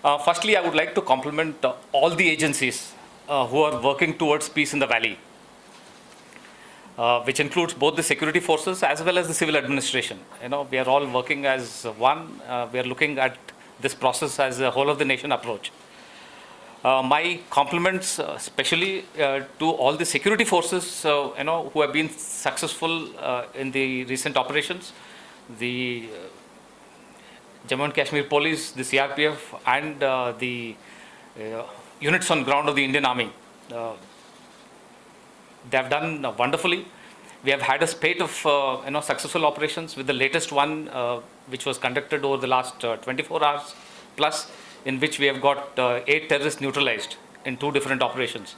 Firstly, I would like to compliment all the agencies who are working towards peace in the valley, which includes both the security forces as well as the civil administration. We are all working as one. We are looking at this process as a whole of the nation approach. My compliments, especially to all the security forces, who have been successful in the recent operations. The Jammu and Kashmir Police, the CRPF, and the units on ground of the Indian Army. They have done wonderfully. We have had a spate of successful operations, with the latest one which was conducted over the last 24 hours plus, in which we have got 8 terrorists neutralized in 2 different operations.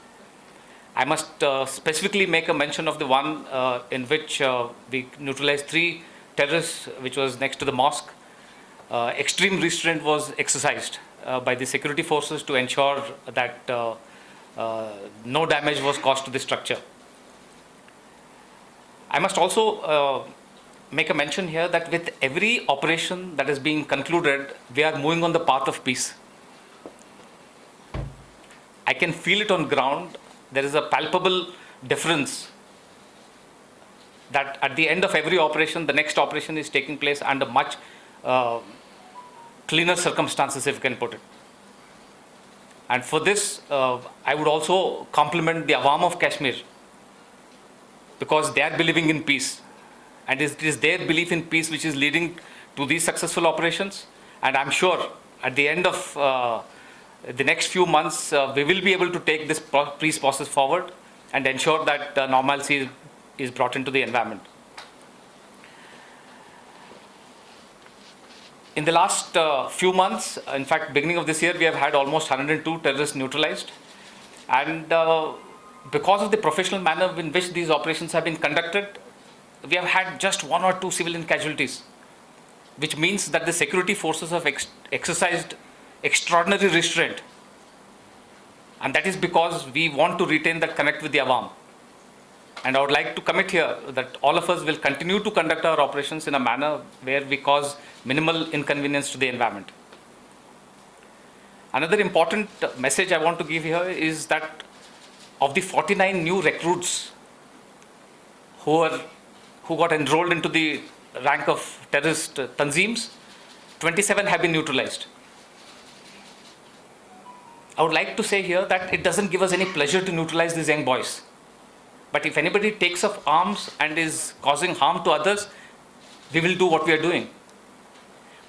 I must specifically make a mention of the one in which we neutralized 3 terrorists, which was next to the mosque. Extreme restraint was exercised by the security forces to ensure that no damage was caused to the structure. I must also make a mention here that with every operation that is being concluded, we are moving on the path of peace. I can feel it on ground. There is a palpable difference that at the end of every operation, the next operation is taking place under much cleaner circumstances, if you can put it. And for this, I would also compliment the Awam of Kashmir, because they are believing in peace. And it is their belief in peace which is leading to these successful operations. And I'm sure at the end of the next few months, we will be able to take this peace process forward and ensure that normalcy is brought into the environment. In the last few months, in fact, beginning of this year, we have had almost 102 terrorists neutralized. And because of the professional manner in which these operations have been conducted, we have had just 1 or 2 civilian casualties, which means that the security forces have exercised extraordinary restraint. And that is because we want to retain that connect with the Awam. And I would like to commit here that all of us will continue to conduct our operations in a manner where we cause minimal inconvenience to the environment. Another important message I want to give here is that of the 49 new recruits who got enrolled into the rank of terrorist tanzeems, 27 have been neutralized. I would like to say here that it doesn't give us any pleasure to neutralize these young boys. But if anybody takes up arms and is causing harm to others, we will do what we are doing.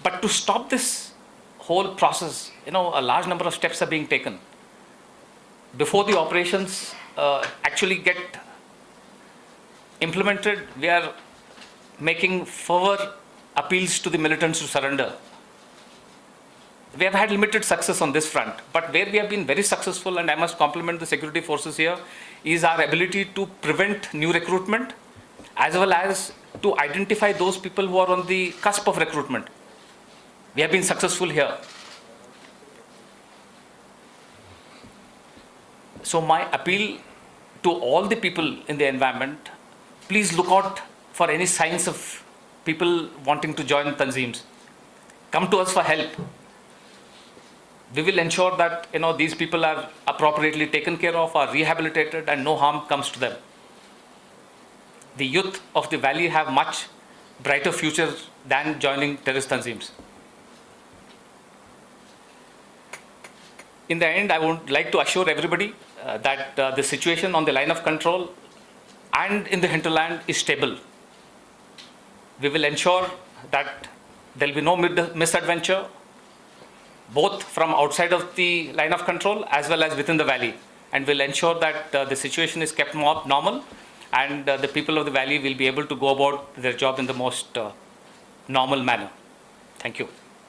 But to stop this whole process, a large number of steps are being taken. Before the operations actually get implemented, we are making further appeals to the militants to surrender. We have had limited success on this front, but where we have been very successful, and I must compliment the security forces here, is our ability to prevent new recruitment, as well as to identify those people who are on the cusp of recruitment. We have been successful here. So my appeal to all the people in the environment, please look out for any signs of people wanting to join tanzeems. Come to us for help. We will ensure that these people are appropriately taken care of, are rehabilitated, and no harm comes to them. The youth of the valley have much brighter future than joining terrorist tanzeems. In the end, I would like to assure everybody that the situation on the line of control and in the hinterland is stable. We will ensure that there will be no misadventure, both from outside of the line of control as well as within the valley. And we'll ensure that the situation is kept more normal, and the people of the valley will be able to go about their job in the most normal manner. Thank you.